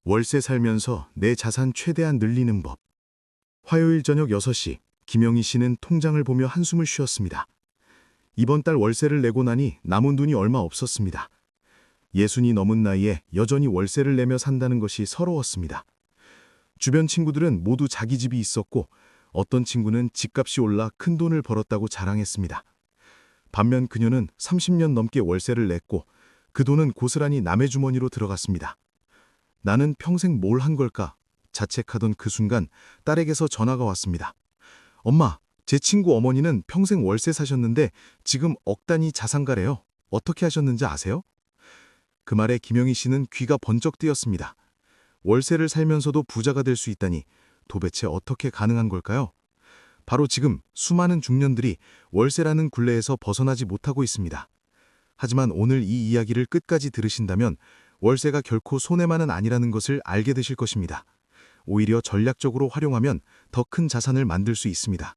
월세 살면서 내 자산 최대한 늘리는 법. 화요일 저녁 6시, 김영희 씨는 통장을 보며 한숨을 쉬었습니다. 이번 달 월세를 내고 나니 남은 돈이 얼마 없었습니다. 60이 넘은 나이에 여전히 월세를 내며 산다는 것이 서러웠습니다. 주변 친구들은 모두 자기 집이 있었고 어떤 친구는 집값이 올라 큰 돈을 벌었다고 자랑했습니다. 반면 그녀는 30년 넘게 월세를 냈고 그 돈은 고스란히 남의 주머니로 들어갔습니다. 나는 평생 뭘 한 걸까? 자책하던 그 순간 딸에게서 전화가 왔습니다. 엄마, 제 친구 어머니는 평생 월세 사셨는데 지금 억 단위 자산가래요. 어떻게 하셨는지 아세요? 그 말에 김영희 씨는 귀가 번쩍 뜨였습니다. 월세를 살면서도 부자가 될 수 있다니 도대체 어떻게 가능한 걸까요? 바로 지금 수많은 중년들이 월세라는 굴레에서 벗어나지 못하고 있습니다. 하지만 오늘 이 이야기를 끝까지 들으신다면 월세가 결코 손해만은 아니라는 것을 알게 되실 것입니다. 오히려 전략적으로 활용하면 더 큰 자산을 만들 수 있습니다.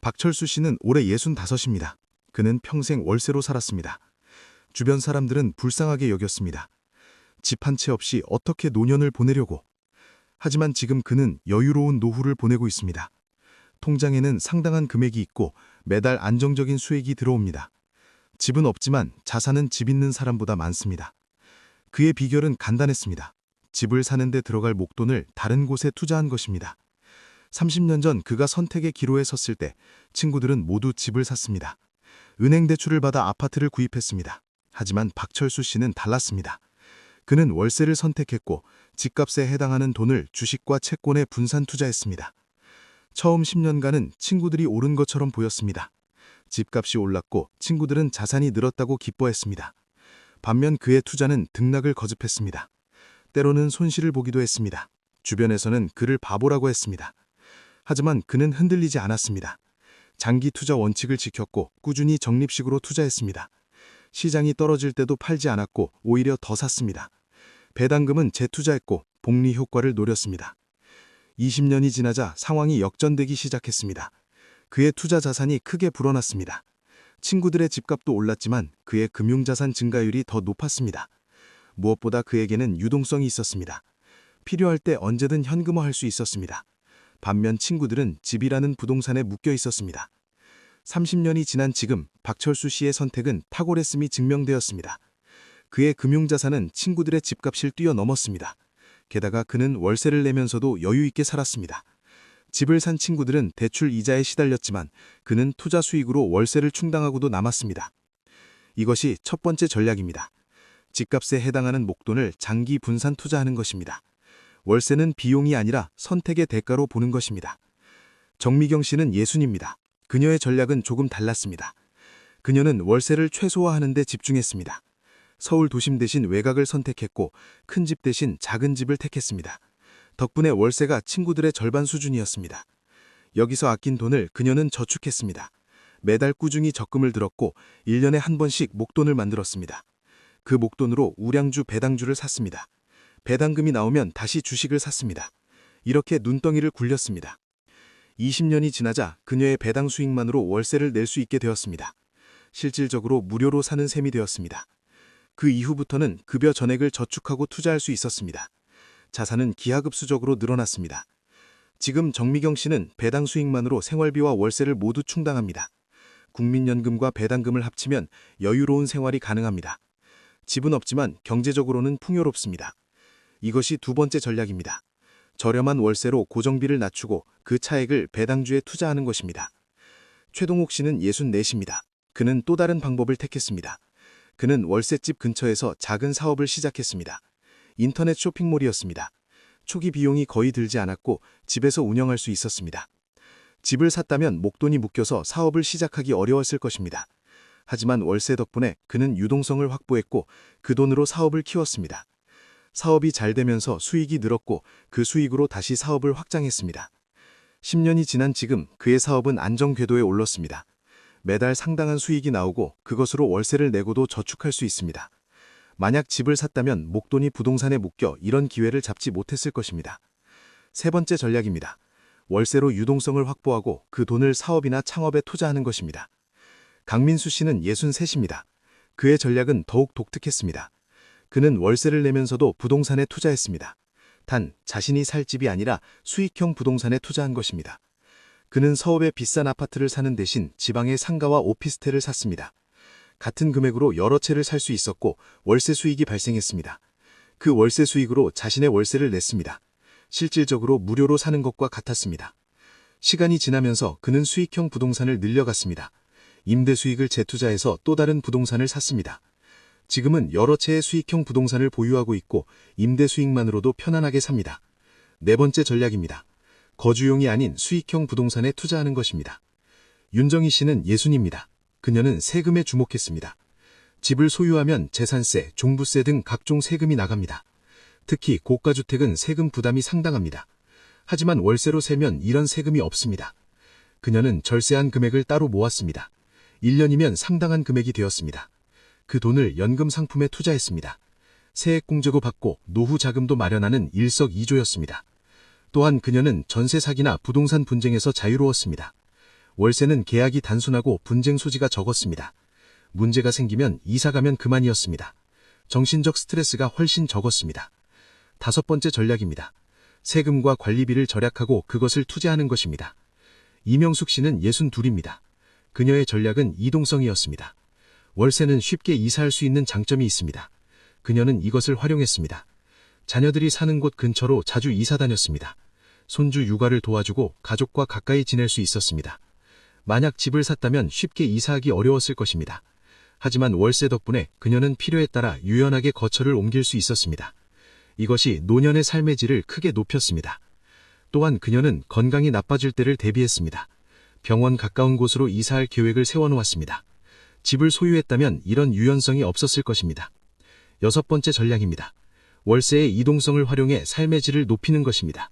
박철수 씨는 올해 65입니다. 그는 평생 월세로 살았습니다. 주변 사람들은 불쌍하게 여겼습니다. 집 한 채 없이 어떻게 노년을 보내려고. 하지만 지금 그는 여유로운 노후를 보내고 있습니다. 통장에는 상당한 금액이 있고 매달 안정적인 수익이 들어옵니다. 집은 없지만 자산은 집 있는 사람보다 많습니다. 그의 비결은 간단했습니다. 집을 사는데 들어갈 목돈을 다른 곳에 투자한 것입니다. 30년 전 그가 선택의 기로에 섰을 때 친구들은 모두 집을 샀습니다. 은행 대출을 받아 아파트를 구입했습니다. 하지만 박철수 씨는 달랐습니다. 그는 월세를 선택했고 집값에 해당하는 돈을 주식과 채권에 분산 투자했습니다. 처음 10년간은 친구들이 옳은 것처럼 보였습니다. 집값이 올랐고 친구들은 자산이 늘었다고 기뻐했습니다. 반면 그의 투자는 등락을 거듭했습니다. 때로는 손실을 보기도 했습니다. 주변에서는 그를 바보라고 했습니다. 하지만 그는 흔들리지 않았습니다. 장기 투자 원칙을 지켰고 꾸준히 적립식으로 투자했습니다. 시장이 떨어질 때도 팔지 않았고 오히려 더 샀습니다. 배당금은 재투자했고 복리 효과를 노렸습니다. 20년이 지나자 상황이 역전되기 시작했습니다. 그의 투자 자산이 크게 불어났습니다. 친구들의 집값도 올랐지만 그의 금융자산 증가율이 더 높았습니다. 무엇보다 그에게는 유동성이 있었습니다. 필요할 때 언제든 현금화할 수 있었습니다. 반면 친구들은 집이라는 부동산에 묶여 있었습니다. 30년이 지난 지금 박철수 씨의 선택은 탁월했음이 증명되었습니다. 그의 금융자산은 친구들의 집값을 뛰어넘었습니다. 게다가 그는 월세를 내면서도 여유 있게 살았습니다. 집을 산 친구들은 대출 이자에 시달렸지만 그는 투자 수익으로 월세를 충당하고도 남았습니다. 이것이 첫 번째 전략입니다. 집값에 해당하는 목돈을 장기 분산 투자하는 것입니다. 월세는 비용이 아니라 선택의 대가로 보는 것입니다. 정미경 씨는 60입니다. 그녀의 전략은 조금 달랐습니다. 그녀는 월세를 최소화하는 데 집중했습니다. 서울 도심 대신 외곽을 선택했고 큰 집 대신 작은 집을 택했습니다. 덕분에 월세가 친구들의 절반 수준이었습니다. 여기서 아낀 돈을 그녀는 저축했습니다. 매달 꾸준히 적금을 들었고 1년에 한 번씩 목돈을 만들었습니다. 그 목돈으로 우량주 배당주를 샀습니다. 배당금이 나오면 다시 주식을 샀습니다. 이렇게 눈덩이를 굴렸습니다. 20년이 지나자 그녀의 배당 수익만으로 월세를 낼 수 있게 되었습니다. 실질적으로 무료로 사는 셈이 되었습니다. 그 이후부터는 급여 전액을 저축하고 투자할 수 있었습니다. 자산은 기하급수적으로 늘어났습니다. 지금 정미경 씨는 배당 수익만으로 생활비와 월세를 모두 충당합니다. 국민연금과 배당금을 합치면 여유로운 생활이 가능합니다. 집은 없지만 경제적으로는 풍요롭습니다. 이것이 두 번째 전략입니다. 저렴한 월세로 고정비를 낮추고 그 차액을 배당주에 투자하는 것입니다. 최동욱 씨는 64입니다. 그는 또 다른 방법을 택했습니다. 그는 월세집 근처에서 작은 사업을 시작했습니다. 인터넷 쇼핑몰이었습니다. 초기 비용이 거의 들지 않았고 집에서 운영할 수 있었습니다. 집을 샀다면 목돈이 묶여서 사업을 시작하기 어려웠을 것입니다. 하지만 월세 덕분에 그는 유동성을 확보했고 그 돈으로 사업을 키웠습니다. 사업이 잘 되면서 수익이 늘었고 그 수익으로 다시 사업을 확장했습니다. 10년이 지난 지금 그의 사업은 안정 궤도에 올랐습니다. 매달 상당한 수익이 나오고 그것으로 월세를 내고도 저축할 수 있습니다. 만약 집을 샀다면 목돈이 부동산에 묶여 이런 기회를 잡지 못했을 것입니다. 세 번째 전략입니다. 월세로 유동성을 확보하고 그 돈을 사업이나 창업에 투자하는 것입니다. 강민수 씨는 63입니다. 그의 전략은 더욱 독특했습니다. 그는 월세를 내면서도 부동산에 투자했습니다. 단 자신이 살 집이 아니라 수익형 부동산에 투자한 것입니다. 그는 서울의 비싼 아파트를 사는 대신 지방의 상가와 오피스텔을 샀습니다. 같은 금액으로 여러 채를 살 수 있었고 월세 수익이 발생했습니다. 그 월세 수익으로 자신의 월세를 냈습니다. 실질적으로 무료로 사는 것과 같았습니다. 시간이 지나면서 그는 수익형 부동산을 늘려갔습니다. 임대 수익을 재투자해서 또 다른 부동산을 샀습니다. 지금은 여러 채의 수익형 부동산을 보유하고 있고 임대 수익만으로도 편안하게 삽니다. 네 번째 전략입니다. 거주용이 아닌 수익형 부동산에 투자하는 것입니다. 윤정희 씨는 60입니다. 그녀는 세금에 주목했습니다. 집을 소유하면 재산세, 종부세 등 각종 세금이 나갑니다. 특히 고가주택은 세금 부담이 상당합니다. 하지만 월세로 세면 이런 세금이 없습니다. 그녀는 절세한 금액을 따로 모았습니다. 1년이면 상당한 금액이 되었습니다. 그 돈을 연금 상품에 투자했습니다. 세액공제도 받고 노후 자금도 마련하는 일석이조였습니다. 또한 그녀는 전세 사기나 부동산 분쟁에서 자유로웠습니다. 월세는 계약이 단순하고 분쟁 소지가 적었습니다. 문제가 생기면 이사가면 그만이었습니다. 정신적 스트레스가 훨씬 적었습니다. 다섯 번째 전략입니다. 세금과 관리비를 절약하고 그것을 투자하는 것입니다. 이명숙 씨는 62입니다. 그녀의 전략은 이동성이었습니다. 월세는 쉽게 이사할 수 있는 장점이 있습니다. 그녀는 이것을 활용했습니다. 자녀들이 사는 곳 근처로 자주 이사 다녔습니다. 손주 육아를 도와주고 가족과 가까이 지낼 수 있었습니다. 만약 집을 샀다면 쉽게 이사하기 어려웠을 것입니다. 하지만 월세 덕분에 그녀는 필요에 따라 유연하게 거처를 옮길 수 있었습니다. 이것이 노년의 삶의 질을 크게 높였습니다. 또한 그녀는 건강이 나빠질 때를 대비했습니다. 병원 가까운 곳으로 이사할 계획을 세워놓았습니다. 집을 소유했다면 이런 유연성이 없었을 것입니다. 여섯 번째 전략입니다. 월세의 이동성을 활용해 삶의 질을 높이는 것입니다.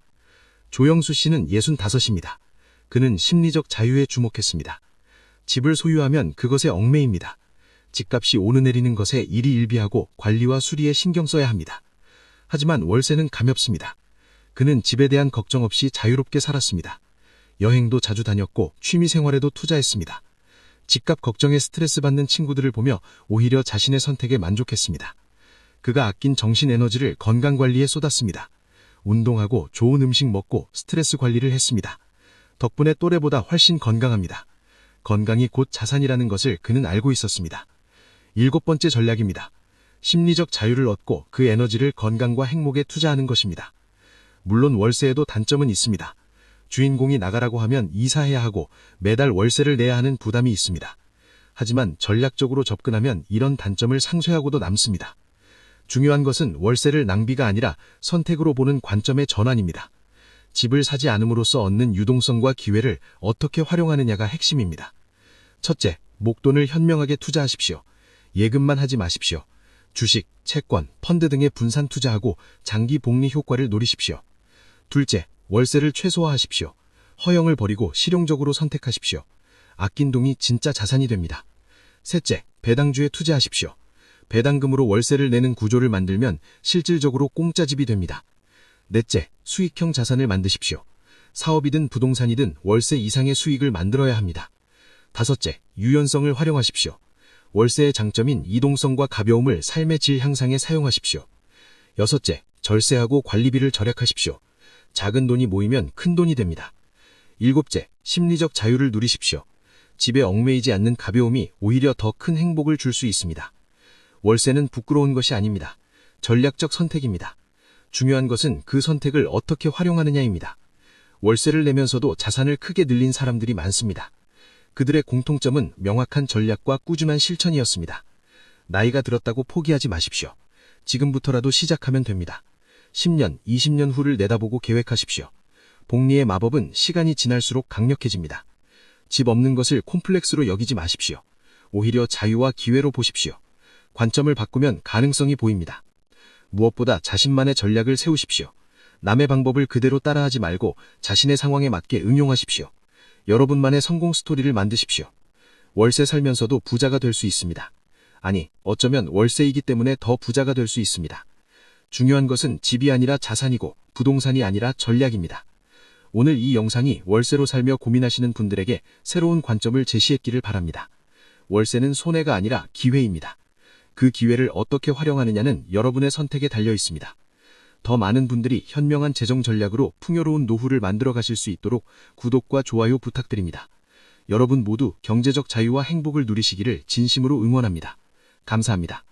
조영수 씨는 65입니다. 그는 심리적 자유에 주목했습니다. 집을 소유하면 그것에 얽매입니다. 집값이 오르내리는 것에 일희일비하고 관리와 수리에 신경 써야 합니다. 하지만 월세는 가볍습니다. 그는 집에 대한 걱정 없이 자유롭게 살았습니다. 여행도 자주 다녔고 취미생활에도 투자했습니다. 집값 걱정에 스트레스 받는 친구들을 보며 오히려 자신의 선택에 만족했습니다. 그가 아낀 정신 에너지를 건강관리에 쏟았습니다. 운동하고 좋은 음식 먹고 스트레스 관리를 했습니다. 덕분에 또래보다 훨씬 건강합니다. 건강이 곧 자산이라는 것을 그는 알고 있었습니다. 일곱 번째 전략입니다. 심리적 자유를 얻고 그 에너지를 건강과 행복에 투자하는 것입니다. 물론 월세에도 단점은 있습니다. 주인공이 나가라고 하면 이사해야 하고 매달 월세를 내야 하는 부담이 있습니다. 하지만 전략적으로 접근하면 이런 단점을 상쇄하고도 남습니다. 중요한 것은 월세를 낭비가 아니라 선택으로 보는 관점의 전환입니다. 집을 사지 않음으로써 얻는 유동성과 기회를 어떻게 활용하느냐가 핵심입니다. 첫째, 목돈을 현명하게 투자하십시오. 예금만 하지 마십시오. 주식, 채권, 펀드 등에 분산 투자하고 장기 복리 효과를 노리십시오. 둘째, 월세를 최소화하십시오. 허영을 버리고 실용적으로 선택하십시오. 아낀 돈이 진짜 자산이 됩니다. 셋째, 배당주에 투자하십시오. 배당금으로 월세를 내는 구조를 만들면 실질적으로 공짜집이 됩니다. 넷째, 수익형 자산을 만드십시오. 사업이든 부동산이든 월세 이상의 수익을 만들어야 합니다. 다섯째, 유연성을 활용하십시오. 월세의 장점인 이동성과 가벼움을 삶의 질 향상에 사용하십시오. 여섯째, 절세하고 관리비를 절약하십시오. 작은 돈이 모이면 큰 돈이 됩니다. 일곱째, 심리적 자유를 누리십시오. 집에 얽매이지 않는 가벼움이 오히려 더 큰 행복을 줄 수 있습니다. 월세는 부끄러운 것이 아닙니다. 전략적 선택입니다. 중요한 것은 그 선택을 어떻게 활용하느냐입니다. 월세를 내면서도 자산을 크게 늘린 사람들이 많습니다. 그들의 공통점은 명확한 전략과 꾸준한 실천이었습니다. 나이가 들었다고 포기하지 마십시오. 지금부터라도 시작하면 됩니다. 10년, 20년 후를 내다보고 계획하십시오. 복리의 마법은 시간이 지날수록 강력해집니다. 집 없는 것을 콤플렉스로 여기지 마십시오. 오히려 자유와 기회로 보십시오. 관점을 바꾸면 가능성이 보입니다. 무엇보다 자신만의 전략을 세우십시오. 남의 방법을 그대로 따라하지 말고 자신의 상황에 맞게 응용하십시오. 여러분만의 성공 스토리를 만드십시오. 월세 살면서도 부자가 될 수 있습니다. 아니, 어쩌면 월세이기 때문에 더 부자가 될 수 있습니다. 중요한 것은 집이 아니라 자산이고 부동산이 아니라 전략입니다. 오늘 이 영상이 월세로 살며 고민하시는 분들에게 새로운 관점을 제시했기를 바랍니다. 월세는 손해가 아니라 기회입니다. 그 기회를 어떻게 활용하느냐는 여러분의 선택에 달려 있습니다. 더 많은 분들이 현명한 재정 전략으로 풍요로운 노후를 만들어 가실 수 있도록 구독과 좋아요 부탁드립니다. 여러분 모두 경제적 자유와 행복을 누리시기를 진심으로 응원합니다. 감사합니다.